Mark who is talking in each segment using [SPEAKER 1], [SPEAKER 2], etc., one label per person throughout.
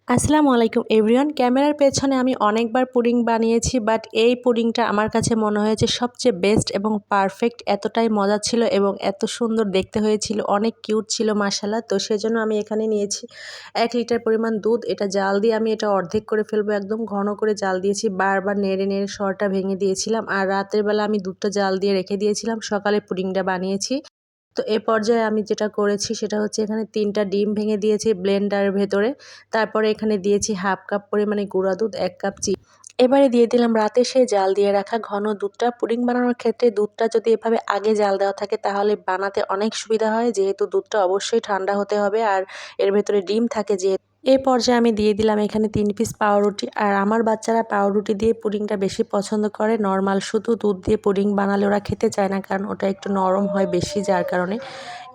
[SPEAKER 1] আসসালামু আলাইকুম এভরিওয়ান। ক্যামেরার পেছনে আমি অনেকবার পুডিং বানিয়েছি, বাট এই পুডিংটা আমার কাছে মনে হয়েছে সবচেয়ে বেস্ট এবং পারফেক্ট। এতটাই মজা ছিল এবং এত সুন্দর দেখতে হয়েছিল, অনেক কিউট ছিল মাশাআল্লাহ। তো সেজন্য আমি এখানে নিয়েছি 1 লিটার পরিমাণ দুধ। এটা জাল দিয়ে আমি এটা অর্ধেক করে ফেলবো, একদম ঘন করে জাল দিয়েছি, বারবার নেড়ে নেড়ে সরটা ভেঙে দিয়েছিলাম। আর রাতের বেলা আমি দুধটা জাল দিয়ে রেখে দিয়েছিলাম, সকালে পুডিংটা বানিয়েছি। তো এ পর্যায়ে আমি যেটা করেছি সেটা হচ্ছে এখানে 3টা ডিম ভেঙে দিয়েছি ব্লেন্ডারের ভেতরে। তারপরে এখানে দিয়েছি হাফ কাপ পরিমাণে গুঁড়া দুধ, 1 কাপ চিনি। এবারে দিয়ে দিলাম রাতে সেই জাল দিয়ে রাখা ঘন দুধটা। পুডিং বানানোর ক্ষেত্রে দুধটা যদি এভাবে আগে জাল দেওয়া থাকে তাহলে বানাতে অনেক সুবিধা হয়, যেহেতু দুধটা অবশ্যই ঠান্ডা হতে হবে আর এর ভেতরে ডিম থাকে যেহেতু। এই পর্যায়ে আমি দিয়ে দিলাম এখানে 3 পিস পাউরুটি। আর আমার বাচ্চারা পাউরুটি দিয়ে পুডিংটা বেশি পছন্দ করে, নর্মাল শুধু দুধ দিয়ে পুডিং বানালে ওরা খেতে চায় না, কারণ ওটা একটু নরম হয় বেশি, যার কারণে।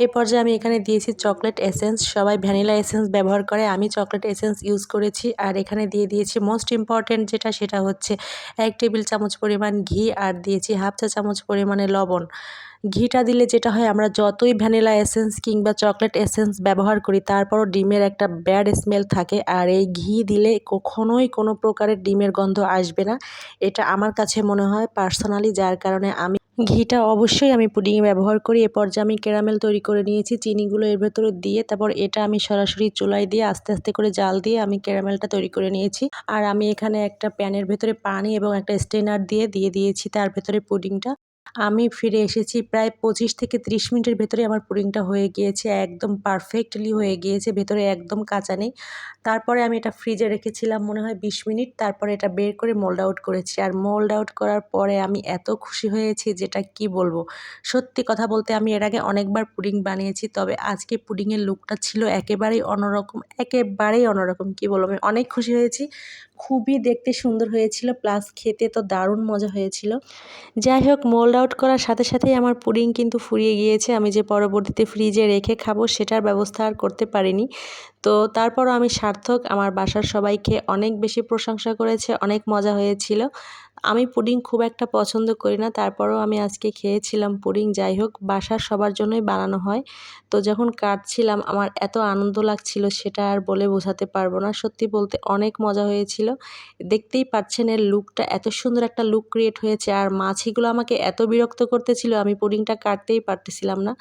[SPEAKER 1] এই পর্যায়ে আমি এখানে দিয়েছি চকলেট এসেন্স। সবাই ভ্যানিলা এসেন্স ব্যবহার করে, আমি চকলেট এসেন্স ইউজ করেছি। আর এখানে দিয়ে দিয়েছি মোস্ট ইম্পর্ট্যান্ট যেটা, সেটা হচ্ছে 1 টেবিল চামচ পরিমাণ ঘি, আর দিয়েছি হাফ চা চামচ পরিমাণে লবণ। ঘিটা দিলে যেটা হয়, আমরা যতই ভ্যানিলা এসেন্স কিংবা চকলেট এসেন্স ব্যবহার করি তারপরও ডিমের একটা ব্যাড স্মেল থাকে, আর এই ঘি দিলে কখনোই কোনো প্রকারের ডিমের গন্ধ আসবে না। এটা আমার কাছে মনে হয় পার্সোনালি, যার কারণে আমি ঘিটা অবশ্যই আমি পুডিংয়ে ব্যবহার করি। এ পর্যায়ে আমি ক্যারামেল তৈরি করে নিয়েছি চিনিগুলো এর ভেতরে দিয়ে, তারপর এটা আমি সরাসরি চুলায় দিয়ে আস্তে আস্তে করে জাল দিয়ে আমি ক্যারামেলটা তৈরি করে নিয়েছি। আর আমি এখানে একটা প্যানের ভেতরে পানি এবং একটা স্ট্রেনার দিয়ে দিয়েছি তার ভেতরে পুডিংটা। আমি ফিরে এসেছি প্রায় 25 থেকে 30 মিনিটের ভেতরে আমার পুডিংটা হয়ে গিয়েছে, একদম পারফেক্টলি হয়ে গিয়েছে, ভেতরে একদম কাঁচা নেই। তারপরে আমি এটা ফ্রিজে রেখেছিলাম মনে হয় 20 মিনিট, তারপরে এটা বের করে মোল্ড আউট করেছি। আর মোল্ড আউট করার পরে আমি এত খুশি হয়েছি যেটা কি বলবো। সত্যি কথা বলতে আমি এর আগে অনেকবার পুডিং বানিয়েছি, তবে আজকে পুডিংয়ের লুকটা ছিল একেবারেই অন্যরকম, একেবারেই অন্যরকম। কি বলবো, আমি অনেক খুশি হয়েছি। খুবই দেখতে সুন্দর হয়েছিল, প্লাস খেতে তো দারুণ মজা হয়েছিল। যাই হোক, মোল্ড আউট করার সাথে সাথেই আমার পুডিং কিন্তু ফুরিয়ে গিয়েছে। আমি যে পরবর্তীতে ফ্রিজে রেখে খাবো সেটার ব্যবস্থা আর করতে পারিনি। তো তারপরও আমি সার্থক, আমার বাসার সবাইকে অনেক বেশি প্রশংসা করেছে, অনেক মজা হয়েছিল। আমি পুডিং খুব একটা পছন্দ করি না, তারপরেও আমি আজকে খেয়েছিলাম পুডিং। যাই হোক, বাসার সবার জন্যই বানানো হয়। তো যখন কাটছিলাম আমার এত আনন্দ লাগছিল সেটা আর বলে বোঝাতে পারবো না। সত্যি বলতে অনেক মজা হয়েছিল। দেখতেই পাচ্ছেন এর লুকটা, এত সুন্দর একটা লুক ক্রিয়েট হয়েছে। আর মাছিগুলো আমাকে এত বিরক্ত করতেছিল, আমি পুডিংটা কাটতেই পারতেছিলাম না।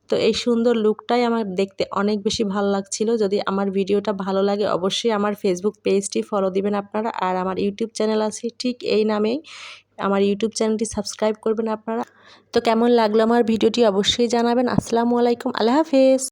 [SPEAKER 1] তো এই সুন্দর লুকটাই আমার দেখতে অনেক বেশি ভালো লাগছিল। যদি আমার ভিডিওটা ভালো লাগে অবশ্যই আমার ফেসবুক পেজটি ফলো দিবেন আপনারা, আর আমার ইউটিউব চ্যানেল আছে ঠিক এই নামেই, আমার ইউটিউব চ্যানেলটি সাবস্ক্রাইব করবেন আপনারা। তো কেমন লাগলো আমার ভিডিওটি অবশ্যই জানাবেন। আসসালামু আলাইকুম, আল্লাহ হাফেজ।